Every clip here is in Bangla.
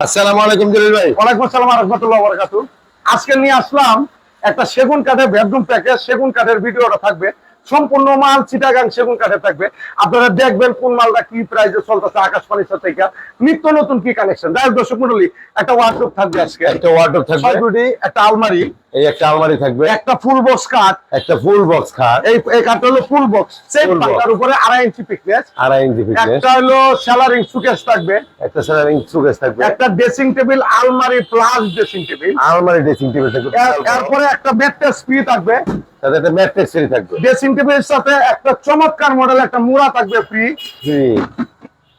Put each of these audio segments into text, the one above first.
আসসালামু আলাইকুম জলিল ভাই। ওয়ালাইকুম আসসালাম ওয়া রাহমাতুল্লাহি ওয়া বারাকাতুহু। আজকে নিয়ে আসলাম একটা সেগুন কাঠের বেডরুম প্যাকেজ। সেগুন কাঠের ভিডিওটা থাকবে, সম্পূর্ণ মাল চিটাগাং সেগুন কাঠের থাকবে। আপনারা দেখবেন কোন মালটা কি প্রাইসে চলতেছে আকাশ ফার্নিচার থেকে, নিত্য নতুন কি কালেকশন। দর্শক মণ্ডলী, একটা ওয়ার্ডরোব থাকবে আজকে, একটা ওয়ার্ডরোব থাকবে, 6 ফুটি একটা আলমারি, এই একটা আলমারি থাকবে, একটা ফুল বক্স কাঠ, একটা ফুল বক্স খাট। এই কাঠটা হলো ফুল বক্স সেট, পাল্লার উপরে 2.5 ইঞ্চি পিকনেস, 2.5 ইঞ্চি পিকনেস। একটা হলো সেলারিং সুকেস থাকবে, একটা সেলারিং সুকেস থাকবে, একটা ড্রেসিং টেবিল আলমারি প্লাস ড্রেসিং টেবিল, আলমারি ড্রেসিং টেবিল থাকবে, এরপরে একটা ম্যাট্রেস ফ্রি থাকবে, সাথে একটা ম্যাট্রেস ফ্রি থাকবে, ড্রেসিং টেবিলের সাথে একটা চমৎকার মডেল একটা মুড়া থাকবে ফ্রি।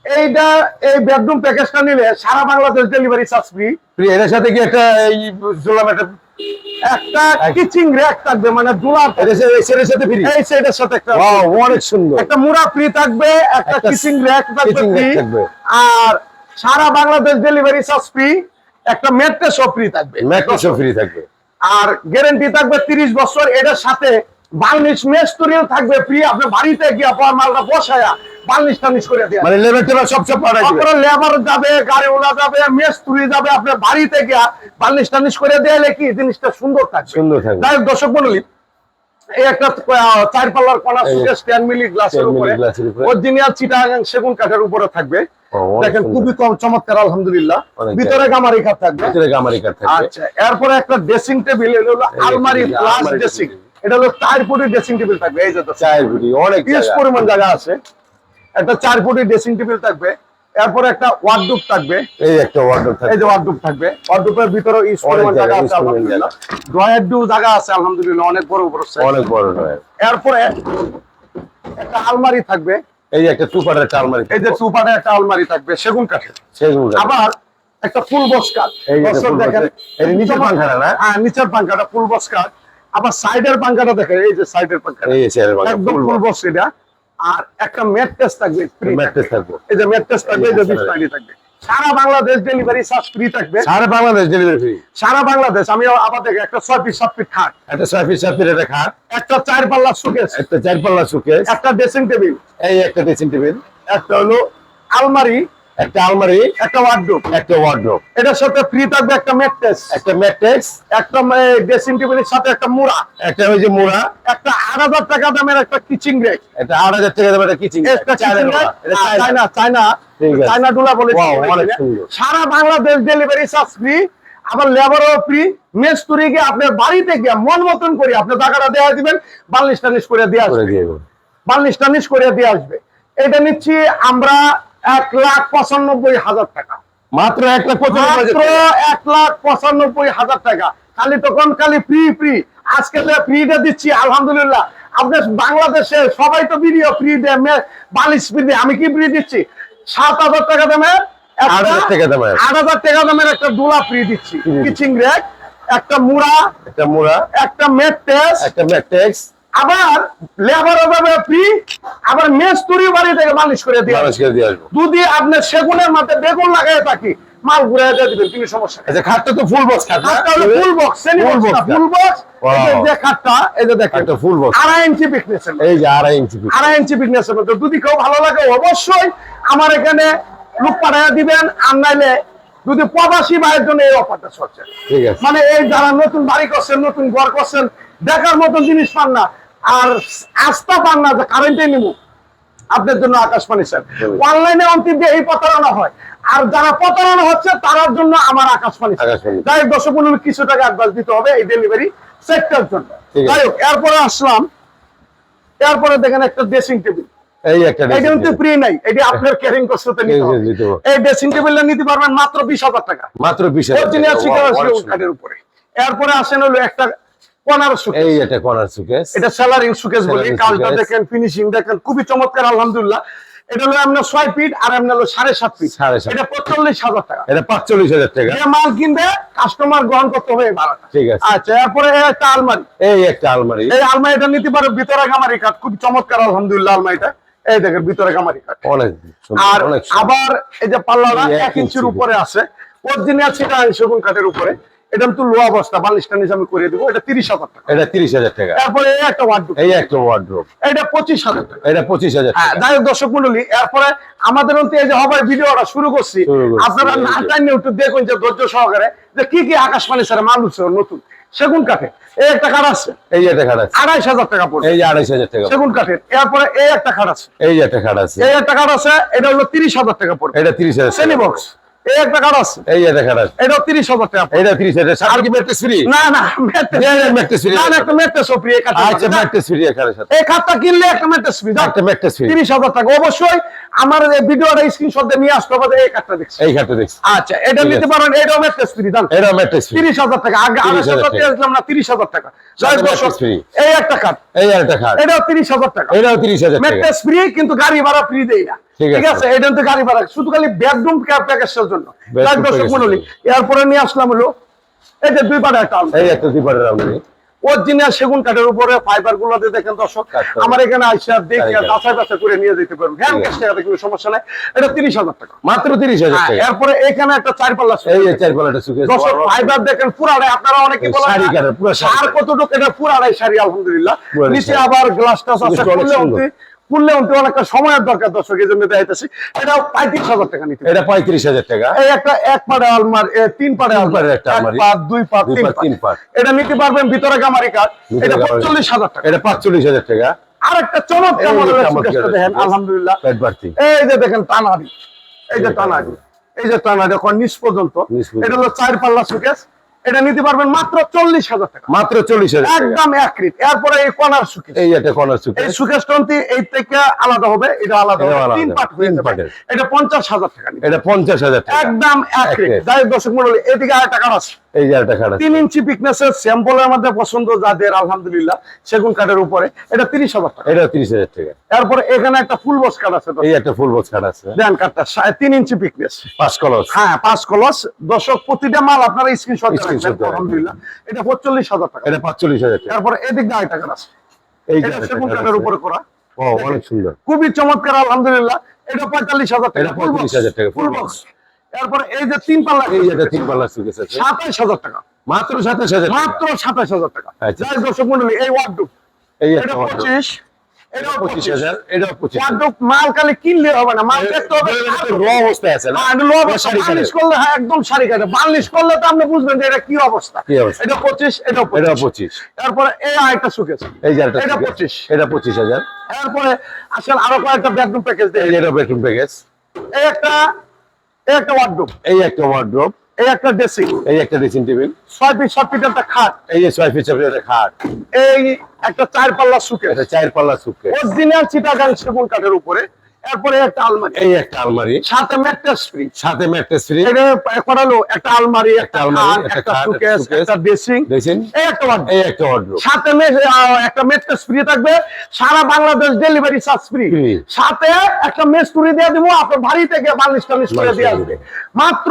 এই বেডরুম প্যাকেজটা নিলে সারা বাংলাদেশ ডেলিভারি চার্জ ফ্রি। এর সাথে কি একটা এই বললাম একটা কিচিং র‍্যাক থাকবে, মানে দুলার এর সাথে ফ্রি, এই সেটের সাথে একটা ওয়াও অনেক সুন্দর একটা মুড়া ফ্রি থাকবে, একটা কিচিং র‍্যাক থাকবে ফ্রি, থাকবে, আর সারা বাংলাদেশ ডেলিভারি চার্জ ফ্রি। একটা ম্যাট্রেসও ফ্রি থাকবে, ম্যাট্রেসও ফ্রি থাকবে, আর গ্যারান্টি থাকবে 30 বছর। এটার সাথে বার্নিশ মেস্তুরিও থাকবে ফ্রি। আপনি বাড়িতে গিয়ে মালটা বসায়া বার্নিশ টার্নিশ করে দেয়া, মানে লেবার টেবার সব পাঠাই দিবে। আপনারা লেবার যাবে, গাড়িওয়ালা যাবে, মেস্তুরি যাবে, আপনি বাড়িতে গিয়ে বার্নিশ টার্নিশ করে দেয়ালে কি জিনিসটা সুন্দর থাকবে, সুন্দর থাকবে। তাই দর্শক মণ্ডলী, এই একটা 4 পাল্লার কর্নার সুকেস 10 মিলি গ্লাসের উপরে, অরিজিনাল চিটাগাং সেগুন কাঠের উপরে থাকবে। দেখেন খুবই কম চমৎকার, আলহামদুলিল্লাহ। ভিতরে গামারি কাঠ থাকবে, ভিতরে গামারি কাঠ থাকবে। আচ্ছা, এরপরে একটা ড্রেসিং টেবিল, এটা হলো আলমারি প্লাস ড্রেসিং, এটা হলো 4 ফুটি ড্রেসিং টেবিল থাকবে। এই যে 4 ফুটি অনেক জায়গা, পরিমাণ জায়গা আছে। একটা 4 ফুটি ড্রেসিং টেবিল থাকবে, এরপরে একটা ওয়ার্ডরোব থাকবে, এই একটা ওয়ার্ডরোব থাকবে, এই যে ওয়ার্ডরোব থাকবে। ওয়ার্ডরোবের ভিতরে ইউজ পরিমাণ জায়গা আছে, আলহামদুলিল্লাহ। ড্রয়ার ডু জায়গা আছে, আলহামদুলিল্লাহ, অনেক বড় বড় সাইজ, অনেক বড় ড্রয়ার। এরপরে একটা আলমারি থাকবে, এই যে একটা টুপারের একটা আলমারি, এই যে টুপারের একটা আলমারি থাকবে সেগুন কাঠের। সেগুন কাঠ। আবার একটা ফুল বক্স কাঠ, এই যে দেখেন এই নিচের পাঙ্খাটা না, হ্যাঁ নিচের পাঙ্খাটা ফুল বক্স কাঠ। আবার সাইডের পাঙ্খাটা দেখেন, এই যে সাইডের পাঙ্খাটা, এই সাইডের পাঙ্খা একদম ফুল বক্স এটা। আর একটা ম্যাট্রেস থাকবে ফ্রি, ম্যাট্রেস থাকবে, এই যে ম্যাট্রেস থাকবে, এই যে বিছানাটি থাকবে। সারা বাংলাদেশ ডেলিভারি চার্জ ফ্রি থাকবে, সারা বাংলাদেশ ডেলিভারি ফ্রি, সারা বাংলাদেশ। আমি আবার দেখে একটা 6 ফিট 7 ফিট খাট, একটা 6 ফিট 7 ফিট একটা খাট, একটা 4 পাল্লা সুকেস, একটা 4 পাল্লা সুকেস, একটা ড্রেসিং টেবিল, এই একটা ড্রেসিং টেবিল, একটা হলো আলমারি, একটা আলমারি, একটা ওয়ার্ডরোব, একটা ওয়ার্ডরোব। এটার সাথে ফ্রি থাকবে একটা ম্যাট্রেস, একটা ম্যাট্রেস, একটা ড্রেসিং টেবিলের সাথে একটা মুড়া, একটা ওই যে মোড়া, একটা 8,000 টাকা দামের একটা কিচিং র‍্যাক, এটা 8,000 টাকা দামের একটা কিচেন, একটা কিচিং র‍্যাক, চায়না ঠিক আছে, চায়না ডুলা বলে। ওয়াও অনেক সুন্দর। সারা বাংলাদেশ ডেলিভারি চার্জ ফ্রি, আবার লেবারও ফ্রি। মেস্তুরি গিয়ে আপনার বাড়িতে গিয়ে মন মতন করে আপনি টাকাটা দেওয়া দিবেন, বার্নিশ টার্নিশ করে দিয়ে আসবে, বার্নিশ টার্নিশ করে দিয়ে আসবে। এটা নিচ্ছি আমরা 1,95,000 টাকা, মাত্র 1,95,000 টাকা। খালি তখন খালি ফ্রি ফ্রি, আজকে তো ফ্রিটা দিচ্ছি, আলহামদুলিল্লাহ। আপনার বাংলাদেশে সবাই তো ভিডিও ফ্রি দেয়, বালিশ ফ্রি দেয়, আমি কি ফ্রি দিচ্ছি? 7,000 টাকা দামের, 8,000 টাকা দামের, 8,000 টাকা দামের একটা দুলা ফ্রি দিচ্ছি, কিচিং র‍্যাক, একটা মুড়া, একটা মোড়া, একটা ম্যাট্রেস, একটা ম্যাট্রেস, আবার লেবার হবে ফ্রি, আবার মেস্তুরি বাড়ি থেকে মালিশ করে দিয়ে আসবো। যদি আপনার সেগুনের মাঠে বেগুন লাগাই থাকি, মাল ঘুরে দিয়ে দিবেন, কোনো সমস্যা নেই। আচ্ছা, খাটটা তো ফুল বক্স খাট, খাটটা হলো ফুল বক্স, ফুল বক্স। যে খাটটা, এই যে দেখেন একটা ফুল বক্স, 2.5 ইঞ্চি পিকনেস, এই যে 2.5 ইঞ্চি, 2.5 ইঞ্চি পিকনেস। যদি কেউ ভালো লাগে অবশ্যই আমার এখানে লোক পাঠাইয়া দিবেন, আর নাইলে যদি প্রবাসী ভাইয়ের জন্য এই অফারটা চলছে। ঠিক আছে, মানে এই যারা নতুন বাড়ি করছেন, নতুন ঘর করছেন, দেখার মতন জিনিস পান না, আর আস্থা পান না যে কারেন্টে নিব, আপনার জন্য আকাশ ফার্নিচার। অনলাইনে অন্তিম দিয়ে এই প্রতারণা হয়, আর যারা প্রতারণা হচ্ছে তার জন্য আমার আকাশ ফার্নিচার। তাই দর্শক মণ্ডলী, কিছু টাকা অ্যাডভান্স দিতে হবে এই ডেলিভারি সেক্টর জন্য। যাই হোক, এরপরে আসলাম, এরপরে দেখেন একটা ড্রেসিং টেবিল, এই একটা এটা কিন্তু ফ্রি নাই, এটা আপনার ক্যারিং কষ্টতে নিতে হবে। এই ড্রেসিং টেবিলটা নিতে পারবেন মাত্র 20,000 টাকা, মাত্র 20,000 অরিজিনাল চিটাগাং সেগুন কাঠের উপরে। এরপরে আসেন হলো একটা কর্নার সুকেস, এই একটা কর্নার সুকেস, এটা সেলারিং সুকেস বলি। কাজটা দেখেন, ফিনিশিং দেখেন, খুবই চমৎকার, আলহামদুলিল্লাহ। এটা হলো আপনার 6 ফিট, আর আপনার হলো 7.5 ফিট, এটা 45,000 টাকা, এটা 45,000 টাকা। যে মাল কিনবে কাস্টমার গ্রহণ করতে হবে এই ভাড়াটা। ঠিক আছে, আচ্ছা, এরপরে একটা আলমারি, এই একটা আলমারি, এই আলমারিটা নিতে পারো ভিতরে গামারি কাঠ, খুব চমৎকার, আলহামদুলিল্লাহ। আলমারিটা এই দেখেন ভিতরে গামারি কাঠ, অনেক সুন্দর, আর অনেক আবার এই যে পাল্লাটা 1 ইঞ্চির উপরে আছে, অরিজিনাল চিটাগাং সেগুন কাঠের উপরে। এটা তো লো অবস্থা, বালিশটা নিচে আমি করে দেবো, এটা 30,000 টাকা। এটা 30,000 টাকা। তারপরে এই একটা ওয়ার্ডরোব, এই একটা ওয়ার্ডরোব, এটা 25,000 টাকা। এটা 25,000 হ্যাঁ, টাকা। যাই হোক দর্শক মন্ডলী, এরপরে আমাদের অন্তে এই যে হবার ভিডিওটা শুরু করছি, আপনারা না টাইমে একটু দেখুন যে ধৈর্য সহকারে যে কি কি আকাশবাণী স্যার মাল উঠছে নতুন সেগুন কাঠে। এই একটা কাঠ আছে, এই যে একটা খাট আছে, 2,500 টাকা পড়বে, এই যে 2,500 টাকা। সেগুন কাঠের। এরপরে এই একটা কাঠ আছে, এই যে একটা খাট আছে, এই একটা কাঠ আছে, এটা হলো 30,000 টাকা পড়বে, এটা 30,000 সেনি বক্স। এই একটা কাঠ আছে, এই যে একটা খাট আছে, এটাও 30,000 টাকা পড়বে। এটা 30,000। আর কি ম্যাট্রেস ফ্রি? না না, ম্যাট্রেস ম্যাট্রেস ফ্রি, না না, একটা ম্যাট্রেস ফ্রি। এই কাঠের আচ্ছা ম্যাট্রেস ফ্রি এখানে সাথে এই খাটটা কিনলে একটা ম্যাট্রেস ফ্রি, একটা ম্যাট্রেস ফ্রি। 30,000 টাকা। অবশ্যই আমার এই ভিডিওটা স্ক্রিনশট দিয়ে নিয়ে আসতে হবে, এই কাঠটা দেখছি। এই খাটটা দেখছি, আচ্ছা, এটা ঠিক নিতে আছে। পারেন, এটাও ম্যাট্রেস ফ্রি দাম, এটা ম্যাট্রেস ফ্রি 30,000 টাকা। আগে 30,000 2,500 টাকা। দিয়েছিলাম না, 30,000 টাকা। যাই হোক সাথে দর্শক, mattress free। এই একটা কাঠ, এই আর একটা খাট, এটাও 30,000 টাকা। এটাও 30,000 টাকা। ম্যাট্রেস ফ্রি, কিন্তু গাড়ি ভাড়া ফ্রি দেই না, ঠিক ঠিক আছে। আছে। এটা তো গাড়ি ভাড়া, শুধু খালি বেডরুম প্যাকেজের জন্য। Bedroom যাই হোক দর্শক package মণ্ডলী, এরপরে নিয়ে আসলাম হলো এই যে 2 পাড়া একটা আলমারি। এই একটা দুপারের আলমারি, অরিজিনাল সেগুন কাঠের উপরে ফাইবার গুলোতে দেখেন দর্শক, কাঠটা। আমার এখানে আইসা দেখে কারিগর। যাচাই বাছাই করে নিয়ে যেতে পারবেন। হ্যাঁ, ক্যাশ টাকাতে কোনো সমস্যা নাই। এটা 30,000 টাকা। মাত্র 30,000 হ্যাঁ, টাকা। এরপরে এখানে একটা 4 পাল্লা এই যে 4 পাল্লাটা সুকেস, দর্শক ফাইবার দেখেন পুরাটাই, আপনারা অনেকে এই বলেন শাড়ি কাঠের, পুরো শাড়ি আর কাঠের। কতটুকু, এটা পুরাটাই শাড়ি আলহামদুলিল্লাহ। পুরাটাই নিচে শাড়ি। আবার গ্লাস টাস আছে, জিনিসটা অনেক সুন্দর। খুললে অনেকটা সময়ের দরকার দর্শক, এই জন্য দেখাইতেছি। এটা 35,000 টাকা নিতে হবে। এটা 35,000 টাকা। এই একটা 1 পাড়ে আলমারি, 3 পাড়ে তিন আলমারি, পাড়ের একটা 1 আলমারি। পাড়, 2 পাড়, 2 3 পাড়, পাড়। 3 পাড়। এটা নিতে পারবেন ভিতরে গামারি কাঠ, এটা 45,000 টাকা। এটা 45,000 টাকা। আর একটা চমৎকার এই যে মডেলের চমৎকার সুকেসটা দেখেন, সুকেস। আলহামদুলিল্লাহ। পেট বাড়তি। এই যে দেখেন টানারি, এই যে টানারি, এই যে টানারি এখন নিচ পর্যন্ত। নিচ পর্যন্ত। এটা হলো 4 পাল্লা সুকেস, এটা নিতে পারবেন মাত্র 40,000 টাকা, মাত্র 40,000 টাকা। একদম একরিট। এরপরে এই কর্নার সুকেস, এই একটা কর্নার এই সুকেস, সুকেস টনটি এই থেকে আলাদা হবে, এটা আলাদা এটা হবে, আলাদা 3 হবে, পার্ট হয়ে তিন যাবে। পার্টের। এটা 50,000 টাকা নিতে, এটা 50,000 টাকা। একদম একরিট। একরিট। যাই হোক দর্শক মণ্ডলী, এদিকে আর টাকা আছে। এই যে একটা খাট আছে, 3 ইঞ্চি পিকনেসের স্যাম্পলের মধ্যে পছন্দ যাদের আলহামদুলিল্লাহ, সেগুন কাঠের উপরে, এটা 30,000 টাকা। এটা 30,000 টাকা। তারপরে এখানে একটা ফুল বক্স কাঠ আছে, এই একটা ফুল বক্স খাট আছে, দেন কাঠটা 3 ইঞ্চি পিকনেস, 5 কলস। হ্যাঁ 5 কলস। দর্শক প্রতিটা মাল আপনারা স্ক্রিনশট Screenshot রাখবেন, দেবেন। আলহামদুলিল্লাহ। এটা 45,000 টাকা। এটা 45,000 টাকা। তারপরে এদিক দিয়ে আরেকটা কাঠ আছে, এই যে এটা একটা সেগুন খাট কাঠের আছে। উপরে করা, ও অনেক সুন্দর। খুবই চমৎকার আলহামদুলিল্লাহ। এটা 45,000 টাকা, এটা 45,000 টাকা, ফুল full বক্স। তারপরে এই যে 3 পাল্লা, এই যে একটা 3 পাল্লা সুকেস আছে, 27,000 টাকা, মাত্র 27,000 টাকা। মাত্র 27,000 টাকা। আচ্ছা। যাই হোক দর্শক মণ্ডলী, এই ওয়ার্ডরোব, এই এটা একটা 25, এটাও 25,000, এটাও 25,000। ওয়ার্ডরোব মাল খালি কিনলে হবে না, মাল দেখতে হবে। র অবস্থায় আছে না? শাড়ি কাঠের। বার্নিশ করলে, হ্যাঁ একদম শাড়ি কাটে, বার্নিশ করলে তো আপনি বুঝবেন যে এটা কি অবস্থা। কি অবস্থা? এটা 25, এটাও এটাও 25। 25। তারপরে এই আরেকটা সুকেস, এই যে একটা এটা সুকেস, 25। এটা 25,000। এরপরে আসলে আরো কয়েকটা বেডরুম প্যাকেজ দেয়। এই যে এটা বেডরুম প্যাকেজ, এই একটা ওয়ার্ডরোব, এই একটা ওয়ার্ড্রোব, এই একটা ড্রেসিং, এই একটা ড্রেসিং টেবিল, 6 ফিট 7 ফিট একটা খাট, এই যে 6 ফিট একটা খাট, এই একটা 4 পাল্লা সুকেস, এটা 4 পাল্লা সুটকেস, অরিজিনাল চিটাগাং সেগুন কাঠের উপরে। এরপরে একটা আলমারি, এই একটা আলমারি, সাথে ম্যাট্রেস ফ্রি। সাথে ম্যাট্রেস ফ্রি, এটা করালো একটা আলমারি, একটা আলমারি, খাট, একটা একটা খাট, সুকেস, সুকেস, একটা ড্রেসিং, ড্রেসিং, এই একটা ওয়ার্ডরোব। এই একটা ওয়ার্ড্রোব, সাথে একটা মেট্রেস ফ্রি থাকবে, সারা Bangladesh delivery charge free. Free। সাথে একটা মেস তুলে দিয়ে দিব, আপনার বাড়ি থেকে বালিশ টালিশ করে দিয়ে আসবে। মাত্র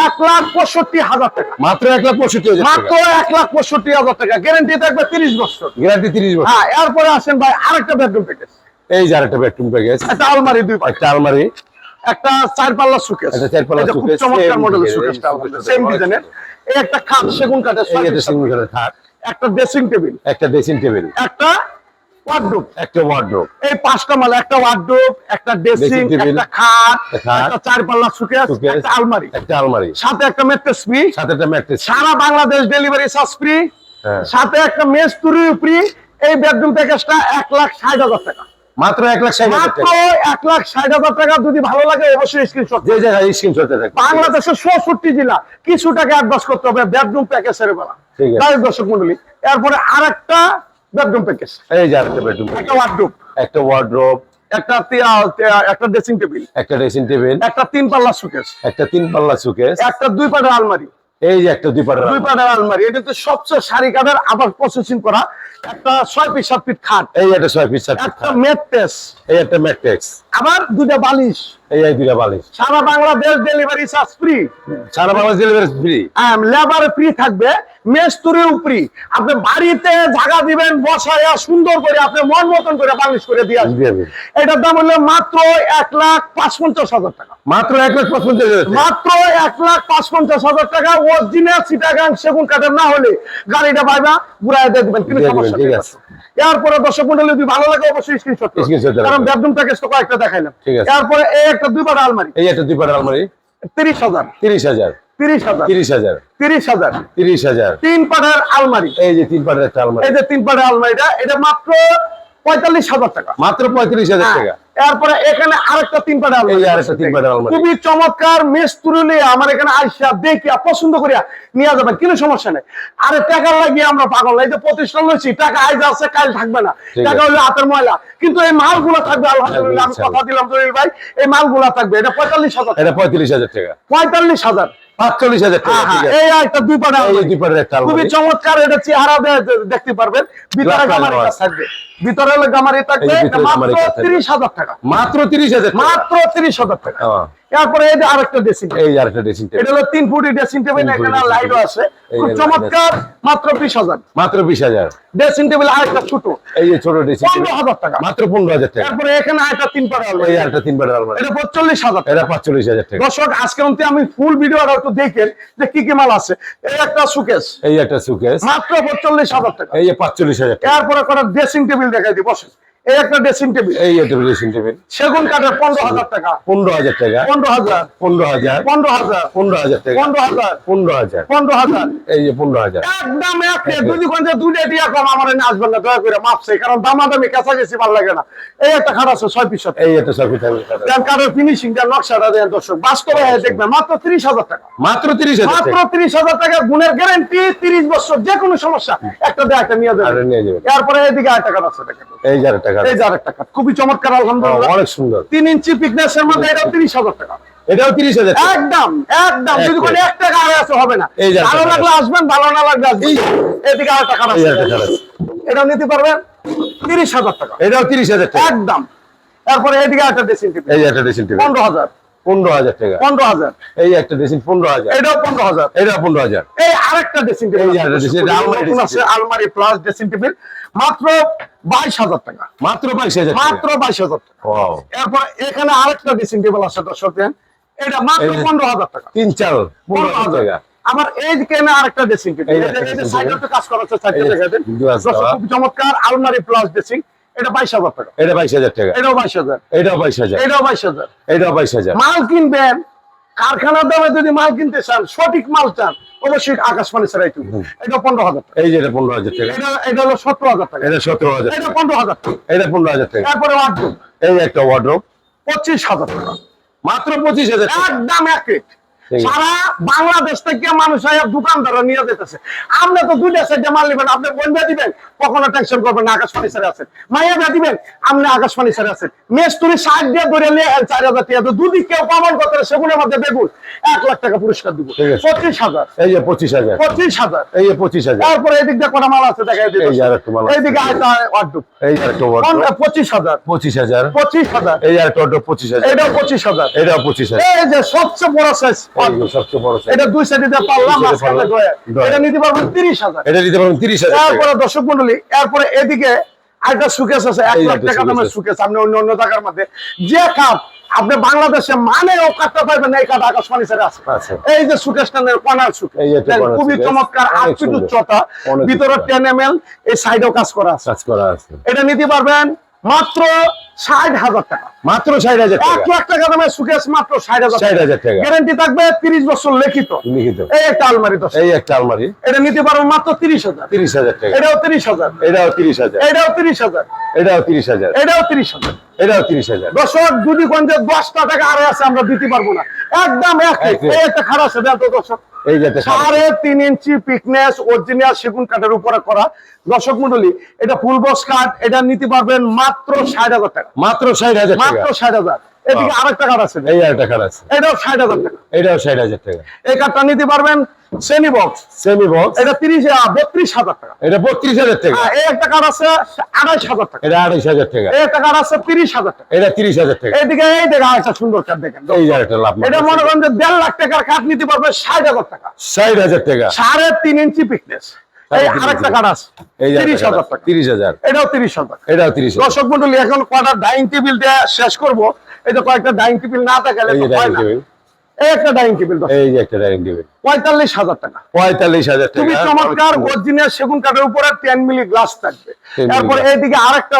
1,65,000 টাকা, মাত্র 1,65,000 মাত্র টাকা। 1,65,000 টাকা। গ্যারান্টি থাকবে 30 বছর। গ্যারান্টি 30 বছর। হ্যাঁ, এরপরে আসেন ভাই আরেকটা বেডরুম প্যাকেজ, এই যে আরেকটা বেডরুম প্যাকেজ, একটা আলমারি 2 পাশ, একটা আলমারি, একটা 4 পাল্লা সুকেস, একটা 4 পাল্লা এটা খুব সুকেস, চমৎকার same মডেলের design, সুকেসটা, এই সুকেসটা সেম অনেক ডিজাইনের। সুন্দর। এই একটা খাট সেগুন কাঠের, এই একটা সিঙ্গেল কাঠের খাট, একটা ড্রেসিং টেবিল, একটা ড্রেসিং টেবিল, একটা ওয়ার্ডরোব। একটা ওয়ার্ড্রোব, এই 5টা মাল, একটা ওয়ার্ডরোব, একটা ড্রেসিং, Dressing table, একটা খাট, একটা খাট, একটা 4 পাল্লা সুকেস, সুকেস, একটা আলমারি, একটা আলমারি, সাথে একটা মেট্রেস ফ্রি, সাথে একটা ম্যাট্রেস, সারা বাংলাদেশ ডেলিভারি চার্জ ফ্রি, হ্যাঁ। সাথে একটা মেস তুরি ফ্রি। এই বেডরুম প্যাকেজটা 1,60,000 টাকা, মাত্র 1,60,000 মাত্র টাকা। 1,60,000 টাকা। যদি ভালো লাগে অবশ্যই স্ক্রিনশট। যে জায়গায় স্ক্রিনশট থাকবে, বাংলাদেশের 64 জেলা, কিছু টাকা অ্যাডভান্স করতে হবে বেডরুম প্যাকেজের বেলা। ঠিক আছে। তাই দর্শক মন্ডলী, এরপরে আরেকটা বেডরুম প্যাকেজ, এই যে আরেকটা বেডরুম, একটা ওয়ার্ডরোব, একটা ওয়ার্ড্রোব, একটা ড্রেসিং টেবিল, একটা ড্রেসিং টেবিল, একটা 3 পাল্লা সুকেস, একটা 3 পাল্লা সুকেস, একটা 2 পাটের আলমারি, এই যে একটা 2 পাল্লা, 2 পাটের আলমারি। এটা তো সবচেয়ে শাড়ি কাঠের, আবার প্রসেসিং করা, একটা 6 ফিট 7 ফিট খাট, এই একটা 6 ফিট 7 ফিট একটা খাট, মেট্রেস, এই একটা ম্যাট্রেস, আবার দুইটা বালিশ, এই দুইটা বালিশ, সারা বাংলাদেশ ডেলিভারি চার্জ ফ্রি, সারা Bangladesh delivery free, labour free থাকবে, মেস্তুরিও ফ্রি। আপনি বাড়িতে জায়গা দিবেন বসায়া সুন্দর করে আপনি মন মতন করে বালিশ করে দিয়ে আসবেন। এটার দাম হলো মাত্র 1,55,000 টাকা, মাত্র 1,55,000, মাত্র 1,55,000 টাকা। অরিজিনাল চিটাগাং সেগুন কাঠের না হলে গাড়িটা পাইবা ঘুরাই দিয়ে দিবেন, কিন্তু সমস্যা ঠিক নেই। আছে। এরপরে দর্শক মন্ডলী যদি ভালো লাগে অবশ্যই স্ক্রিনশট করুন, কারণ বেডরুম প্যাকেজ তো কয়েকটা দেখাইলাম। ঠিক আছে। এরপরে এই একটা 2 পাটা আলমারি, এই একটা 2 পাটের আলমারি 30,000, 30,000, 30,000, 30,000, 30,000, 30,000, 3 পাটার আলমারি। এই যে 3 পাটের একটা আলমারি, এই যে 3 পাটার আলমারিটা, এটা মাত্র 45,000 টাকা, মাত্র 35,000 টাকা। এরপরে এখানে আরেকটা 3 পাটার আলমারি, এই আরেকটা 3 পাটের আলমারি, খুবই চমৎকার। মেস্তুরি নিয়ে আমার এখানে আইসা দেখিয়া পছন্দ করিয়া নিয়ে যাবেন, কোনো সমস্যা নেই। আরে টাকা লাগিয়ে আমরা পাগল না, এই যে প্রতিষ্ঠান লইছি, টাকা আইজ আছে কাল থাকবে না, টাকা হলো হাতের ময়লা, কিন্তু এই মালগুলো থাকবে আলহামদুলিল্লাহ। আমি কথা দিলাম জলিল ভাই, এই মালগুলো থাকবে। এটা 45,000, এটা 35,000 টাকা, 45,000, 45,000 টাকা। ঠিক আছে, এই একটা 2 পাটা এই 2 পাটের একটা খুবই আলমারি, চমৎকার। এটা চেহারা দেখতে পারবেন, ভিতরে গ্লাস গামারি লাগানো কাজ থাকবে, ভিতরে হলো গামারি থাকবে। এই যে এটা ভিতরে মাত্র গামারি কাজ থাকবে। 30,000 টাকা, মাত্র 30,000 টাকা, মাত্র 30,000 টাকা। হ্যাঁ। এরপরে এই যে আরেকটা ড্রেসিং, এই যে আরেকটা ড্রেসিং টেবিল, এটা হলো 3 ফুটি ড্রেসিং টেবিল, 3 ফুটি এখানে dressing লাইটও table। আছে, এই খুব যে চমৎকার। মাত্র 20,000 মাত্র 20,000। Dressing table. আরেকটা ছোট, এই যে ছোট ড্রেসিং টেবিল, 15,000 টাকা। মাত্র 15,000 টাকা। তারপরে এখানে আরেকটা 3 পাটা আলমারি, এই আরেকটা 3 পাটের আলমারি, এটা 45,000 টাকা। এটা 45,000 টাকা। দর্শক আজকে অন্তে আমি ফুল ভিডিওটা একটু দেখেন যে কি কি মাল আছে। এই একটা সুকেস, এই একটা সুকেস, মাত্র 45,000 টাকা। এই যে 45,000 টাকা। এরপরে কটা ড্রেসিং টেবিল দেখাই দিই, বসেন। এই একটা ড্রেসিং টেবিল, এই একটা ড্রেসিং টেবিল, সেগুন কাঠের, 15,000 টাকা, 15,000 টাকা, 15,000, 15,000, 15,000, 15,000 টাকা, 15,000, 15,000, 15,000। এই যে 15,000। একদম এক রেট। যদি কোন যে 2 টিয়া কম আমার এনে আসবেন না, দয়া করে মাপছে, কারণ দামাদামি কাছাকাছি ভালো লাগে না। এই একটা খাট আছে 6 পিস, এই একটা সফি থাকবে, দেন কাঠের ফিনিশিং দেন, নকশাটা দেন। দর্শক বাস্তবে দেখবেন, মাত্র 30,000 টাকা, মাত্র 30,000 মাত্র টাকা। 30,000 টাকা। গুণের গ্যারান্টি, 30 বছর, যে কোনো সমস্যা একটা দেয় একটা নিয়ে আর যাবে। নিয়ে যাবেন। এরপরে এদিকে আরেকটা কাঠ আছে, দেখেন। এই যে আরেকটা কাঠ, এই যে আরেকটা কাঠ, খুবই চমৎকার আলহামদুলিল্লাহ, অনেক সুন্দর। 3 ইঞ্চি পিকনেসের মধ্যে, এটা 30,000 টাকা। এটাও 30,000 টাকা। একদম একদম, যদি কোনো 1 টাকা আগে আছে হবে না। এই যে ভালো একটা লাগলে আসবেন, ভালো না লাগলে আসবেন। এদিকে আরেকটা কাঠ এই আছে, আরেকটা কাঠ আছে, এটাও নিতে পারবেন 30,000 টাকা, এটাও 30,000 টাকা। একদম। তারপরে এদিকে একটা ড্রেসিং টেবিল, এই যে একটা ড্রেসিং টেবিল, 15,000, 15,000 টাকা। 15,000, এই একটা ড্রেসিং 15,000, এটাও 15,000। এটাও 15,000। এই আরেকটা ড্রেসিং টেবিল, এই যে আরেকটা dressing table, আলমারি dressing আছে, আলমারি প্লাস ড্রেসিং টেবিল, মাত্র 22,000 টাকা, মাত্র 22,000 টাকা। মাত্র 22,000 টাকা। ওয়াও, এরপর এখানে আরেকটা ড্রেসিং টেবিল আছে, দর্শক দেন, এটা মাত্র এই যে 15,000 টাকা, 3-4 15,000 টাকা। আবার এই দিকে না আরেকটা ড্রেসিং টেবিল, এই যে এই যে dressing সাইডে table। তো কাজ করা আছে, সাইডে এই যে দেখেন glass দর্শক, দেওয়া। খুব চমৎকার আলমারি প্লাস ড্রেসিং, এটা 22,000 টাকা, এটা 22,000 টাকা, এটাও 22,000, এটাও 22,000, এটাও 22,000। এটাও 22,000। মাল কিনবেন, কারখানার দামে যদি মাল কিনতে চান, সঠিক মাল চান, অবশ্যই আকাশবাণী ছাড়াই তুমি। এটা 15,000 টাকা, এই যে এটা 15,000 টাকা, এটা হলো 17,000 টাকা, এটা 17,000 এটা টাকা, 15,000 টাকা। এটা 15,000 টাকা। তারপরে ওয়ার্ডরোব, এই একটা ওয়ার্ড্রোব, 25,000 টাকা, মাত্র 25,000 টাকা। একদম এক রেট। ঠিক আছে। সারা বাংলাদেশ থেকে মানুষ দোকানদাররা নিয়ে যেতেছে। আপনি তো 2টা সাইডে মাল নেবেন, আপনি বলবে দিবেন, কখনো টেনশন করবেন না, আকাশবাণী ছেড়ে আছেন। মাইয়া দিবেন, আপনি আকাশবাণী ছেড়ে আছেন। মেস্তুরি 60 দিয়ে ধরে নিয়ে 4,000 টাকা। তো দুদিক কেউ প্রমাণ করতে সেগুলোর মধ্যে বেগুন 1 লাখ টাকা পুরস্কার দিব। ঠিক আছে। 25,000, এই যে 25,000, 25,000। এই যে 25,000। তারপরে এদিক দিয়ে কটা মাল আছে দেখাই দিই। এই যে আরেকটা মাল আছে। এইদিকে আছে ওয়ার্ডরোব, এই যে একটা ওয়ার্ড্রোব, 25,000, 25,000। 25,000, এই যে আরেকটা ওয়ার্ড্রোব 25,000, এটাও 25,000। এটাও 25,000। এই যে সবচেয়ে বড় সাইজ, এই যে সবচেয়ে বড় size। এটা 2 সাইডে দিয়ে পারলাম, দুই side এ মাঝখানে পারলাম, দয়া। দয়া। এটা নিতে পারবেন 30,000। এটা নিতে পারবেন 30,000 টাকা। তারপরে দর্শক মন্ডলী, এরপরে এদিকে আরেকটা সুকেস আছে, 1 এই লাখ একটা টাকা suitcase দামের আছে। সুকেস। আপনি অন্য অন্য জায়গার মধ্যে যে কাপ আপনি বাংলাদেশে মানে ও কাপটা পাইবেন না, এই কাপ আকাশবাণী ছেড়ে আছে। আচ্ছা। এই যে সুকেসটা কর্নার সুকেস, এই একটা corner খুবই suitcase, চমৎকার, 8 অনেক ফিট সুন্দর। উচ্চতা, অনেক ভিতরে উচ্চতা। 10 ml, এই সাইডেও কাজ করা আছে। কাজ করা আছে। এটা নিতে পারবেন মাত্র 60,000 টাকা, মাত্র 60,000 1 টাকা। লাখ টাকা দামের সুকেস, মাত্র 60,000 60,000 টাকা। গ্যারান্টি থাকবে, 30 বছর লিখিত। লিখিত। এই একটা আলমারি দর্শক, এই একটা আলমারি, এটা নিতে পারবো মাত্র 30,000, 30,000 টাকা। এটাও 30,000, এটাও 30,000, এটাও 30,000, এটাও 30,000, এটাও 30,000। এটাও 30,000। দর্শক যদি কোন যে 10টা টাকা আরে আছে, আমরা দিতে পারবো না, একদম এক এক রেট। এই একটা খারাপ আছে দেন তো দর্শক, এই যে একটা 3.5 ইঞ্চি পিকনেস, অরিজিনাল সেগুন কাঠের উপরে করা। দর্শক মন্ডলী, এটা ফুল বক্স কাঠ, এটা নিতে পারবেন মাত্র 60,000 টাকা, মাত্র 60,000 টাকা। মাত্র 60,000। এদিকে আরেকটা কার্ড আছে, এই আরেকটা কার্ড আছে, এটাও 60,000 টাকা। এটাও 60,000 টাকা। এই কার্ডটা নিতে পারবেন সেমি বক্স, সেমি বক্স, এটা 32,000 টাকা। এটা 32,000 টাকা। এই একটা কার্ড আছে 28,000 টাকা। এটা 28,000 টাকা। এই একটা কার্ড আছে 30,000 টাকা। এটা 30,000 টাকা। এইদিকে এই দেখা একটা সুন্দর কার্ড দেখেন, এই যে একটা লাভ, এটা মনে করেন যে 1.5 লাখ টাকার কার্ড নিতে পারবে 60,000 টাকা। 60,000 টাকা। 3.5 ইঞ্চি পিকনেস। এই আরেকটা কার্ড আছে এই যে 30,000 টাকা। 30,000, এটাও 30,000। এটাও 30,000। দর্শক মন্ডলী, এখন কয়টা ডাইনিং টেবিল দিয়ে শেষ করব। এই যে কয়েকটা ডাইনিং টেবিল না দেখালে এই যে তো হয় ডাইনিং না। টেবিল, এই একটা ডাইনিং টেবিল এই যে একটা ডাইনিং টেবিল, 45,000 টাকা। 45,000 টাকা। খুবই চমৎকার অরিজিনাল সেগুন কাঠের উপরে 10 মিলি গ্লাস থাকবে। 10 মিলি তারপর গ্লাস। এইদিকে আরেকটা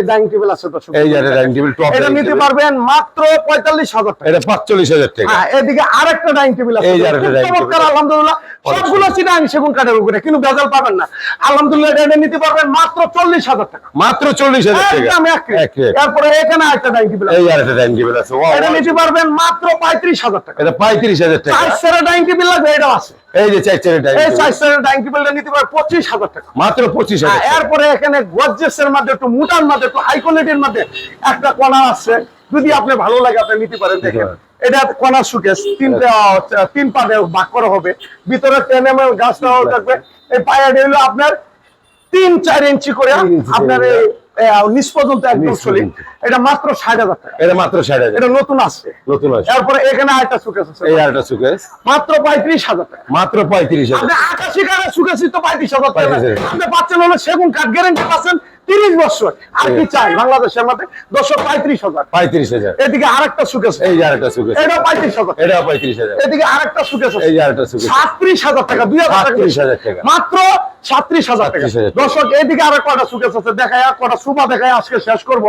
ডাইনিং টেবিল আছে দর্শক, এই যে একটা ডাইনিং টেবিল, টপ এটা ডাইনিং নিতে টেবিল। পারবেন মাত্র 45,000 টাকা। এটা 45,000 টাকা। হ্যাঁ, এদিকে আরেকটা ডাইনিং টেবিল আছে, এই যে আরেকটা খুব ডাইনিং চমৎকার, টেবিল। আলহামদুলিল্লাহ। সবগুলো চিটাং সেগুন কাঠের উপরে, কিন্তু ভেজাল পাবেন না। আলহামদুলিল্লাহ, এটা নিতে পারবেন মাত্র 40,000 টাকা। মাত্র 40,000 টাকা। একদম এক রেট। এক রেট। তারপরে এখানে একটা ডাইনিং টেবিল আছে, এই আর একটা ডাইনিং টেবিল আছে, ওয়াও, এটা ওয়াও। নিতে পারবেন মাত্র 35,000 টাকা। এটা 35,000 টাকা। 4 সেরা ডাইনিং টেবিল লাগবে, এটাও আছে। এই যে 4 চেয়ারের ডাইনিং এই টেবিল, 4 সেরা ডাইনিং টেবিলটা নিতে পারবেন 25,000 টাকা। মাত্র 25,000 টাকা। এরপরে এখানে গর্জিয়াসের মধ্যে, একটু মোটার মধ্যে, একটু হাই কোয়ালিটির মধ্যে একটা কোণা আছে, যদি আপনি ভালো লাগে আপনি নিতে পারেন। দেখেন, এটা কোণা সুকেস, তিন পাটে ভাগ করা হবে, ভিতরে 10 mm গাছ দেওয়া থাকবে। এই পায়াটা হলো আপনার 3-4 ইঞ্চি করে 3 ইঞ্চি আপনার করে। নিচ পর্যন্ত একদম নিচ সলিড। পর্যন্ত। এটা মাত্র 60,000 টাকা। এটা মাত্র 60,000। এটা নতুন আছে। নতুন আছে। এরপরে এখানে আরেকটা সুকেস আছে, এই আরেকটা সুকেস, মাত্র 35,000 টাকা। মাত্র 35,000। আপনি আকাশি কাঠের সুকেসই তো 35,000 টাকা। 35,000 আপনি পাচ্ছেন হলো সেগুন কাঠ, গ্যারান্টি পাচ্ছেন 30 বছর। আর কি চাই বাংলাদেশের মধ্যে? 35,000। 35,000। এদিকে আরেকটা সুকেস, এই যে আরেকটা সুকেস, এটাও 35,000। এটাও 35,000। এদিকে আরেকটা সুকেস আছে, এই যে আরেকটা সুকেস, 37,000 টাকা, 2,000 টাকা, 37,000 টাকা। মাত্র 37,000 টাকা। 37,000 টাকা। দর্শক, এদিকে আরো কয়টা সুকেস আছে দেখায়, আর কয়টা সুপা দেখায়, আজকে শেষ করব।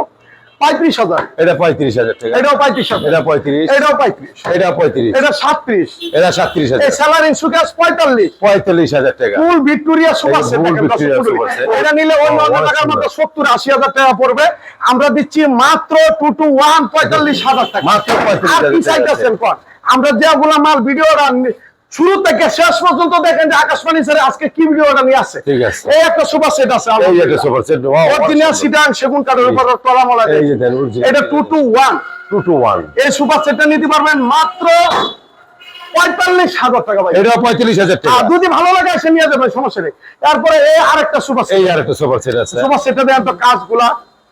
35,000। এটা 35,000 টাকা। এটাও 35,000। এটা 35, এটাও 35। এটা 35, এটা 37। এটা এই 37,000। স্যালারিং সুকেস 45। 45,000 টাকা। ফুল ভিক্টোরিয়া সুপার সেট, ফুল দেখেন দর্শক ভিক্টোরিয়া মণ্ডলী। Super set. এটা নিলে অন্য অন্য অনেক টাকার মতো সুন্দর। 70-80,000 টাকা পড়বে। আমরা দিচ্ছি মাত্র 2 to 1 45,000 টাকা। মাত্র 45,000 আর কি টাকা চাইতেছেন কোন? আমরা যেগুলো মাল ভিডিওটা শুরু থেকে শেষ পর্যন্ত দেখেন যে আকাশবাণী স্যার আজকে কি ভিডিওটা নিয়ে আসছে। ঠিক আছে। এই একটা সুপার সেট আছে, এই যে একটা সুপার সেট, ওয়াও, অরিজিনাল সিটাং সেগুন কাঠের উপর তলা মলা। এই যে দেন, original। এটা 2 to 1। 2 to 1। এই সুপার সেটটা নিতে পারবেন মাত্র 45,000 টাকা ভাই। এটা 45,000 টাকা। আর যদি ভালো লাগে এসে নিয়ে যাবেন, সমস্যা নেই। তারপরে এই আরেকটা সুপার সেট, এই আরেকটা সুপার সেট আছে, সুপার সেটটা দেন তো কাজগুলা।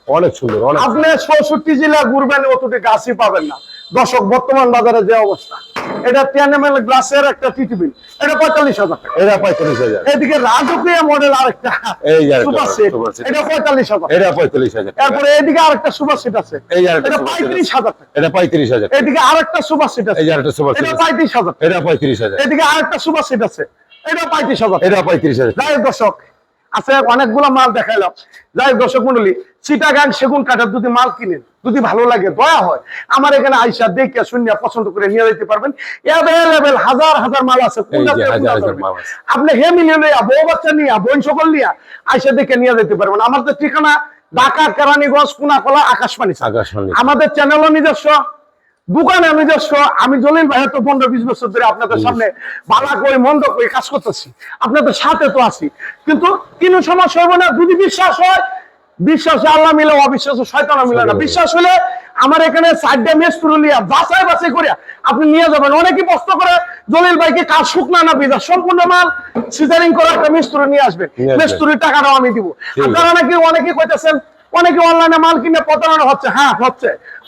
অনেক সুন্দর, অনেক আপনি 64 জেলা ঘুরবেন, অতটি গাছই পাবেন না। দর্শক, বর্তমান বাজারে যে অবস্থা, এটা 10 mm গ্লাসের একটা টিটিবিল, এটা 45,000 টাকা। এটা 45,000। এদিকে রাজকীয় মডেল আরেকটা এই যে আরেকটা সুপার সেট, সুপার সেট। এটা 45,000। এটা 45,000 টাকা। তারপরে এদিকে আরেকটা সুপার সেট আছে, এই যে আরেকটা এটা সুপার সেট আছে। 35,000 টাকা। এটা 35,000 টাকা। এদিকে আরেকটা সুপার সেট আছে, এই যে আরেকটা সুপার সেট এটা আছে। 35,000 টাকা। এটা 35,000। এদিকে আরেকটা সুপার সেট আছে, এটা 35,000 টাকা। এটা 35,000 টাকা। যাই হোক দর্শক, আছে অনেকগুলো মাল দেখাইলাম। যাই হোক দর্শক মন্ডলী, চিটাগাং সেগুন কাঠের যদি মাল কিনেন, যদি ভালো লাগে, দয়া হয়, আমার এখানে আইসা দেখে শুনে পছন্দ করে নিয়ে যেতে পারবেন। অ্যাভেলেবেল হাজার হাজার মাল আছে। এই যে হাজার হাজার মাল আছে। আপনি হেমিলি লইয়া, বউ বাচ্চা নিয়া, বোন সকল নিয়া আইসা দেখে নিয়ে যেতে পারবেন। আমাদের ঠিকানা ঢাকা, কেরানীগঞ্জ, কুনাকলা, আকাশবাণী। আকাশবাণী। আমাদের চ্যানেলও নিজস্ব, দোকানে নিজস্ব। আমি জলিল ভাই তো 15-20 বছর ধরে আপনাদের সামনে ভালো কই মন্দ কই কাজ করতেছি, আপনাদের সাথে তো আছি। কিন্তু কোনো সমস্যা হবে না যদি বিশ্বাস হয়। বিশ্বাসে আল্লাহ মিলে, অবিশ্বাসে শয়তান মিলে না। বিশ্বাস হলে আমার এখানে 4টা মিস্ত্রি লিয়া বাছাই বাছাই করে আপনি নিয়ে যাবেন। অনেকেই প্রশ্ন করে জলিল ভাইকে কাজ শুকনা না ভিজা, সম্পূর্ণ মাল সিজারিং করে একটা মিস্ত্রি নিয়ে আসবেন, মিস্ত্রির টাকাটাও আমি দিব। আপনারা নাকি অনেকে কইতেছেন, অনেকে অনলাইনে মাল কিনে প্রতারণা হচ্ছে। হ্যাঁ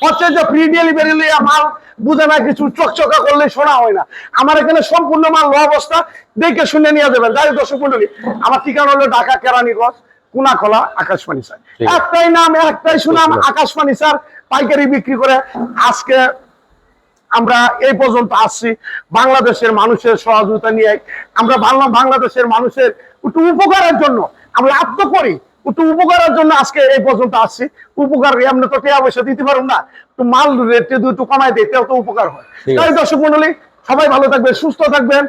হচ্ছে যে ফ্রি ডেলিভারি লিয়া মাল বুঝে না, কিছু চকচকা করলে শোনা হয় না। আমার এখানে সম্পূর্ণ মাল লো অবস্থা, দেখে শুনে নিয়ে যাবেন। যাই দর্শক মন্ডলী, আমার ঠিকানা হলো ঢাকা, কেরানীগঞ্জ, কুনাকলা, আকাশবাণী স্যার। একটাই নাম, একটাই সুনাম, আকাশবাণী স্যার পাইকারি বিক্রি করে। আজকে আমরা এই পর্যন্ত আসছি বাংলাদেশের মানুষের সহযোগিতা নিয়ে। আমরা বাংলাদেশের মানুষের একটু উপকারের জন্য আমরা আত্ম করি, একটু উপকারের জন্য আজকে এই পর্যন্ত আসছি। উপকার এমনি তো টাকা পয়সা দিতে পারুন না, একটু মাল রেট একটু কমাই দিতে তো উপকার হয়। তাই দর্শক মন্ডলী, সবাই ভালো থাকবেন, সুস্থ থাকবেন।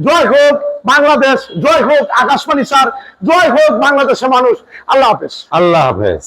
জয় হোক বাংলাদেশ, জয় হোক আকাশবাণী স্যার, জয় হোক বাংলাদেশের মানুষ। আল্লাহ হাফেজ। আল্লাহ হাফেজ।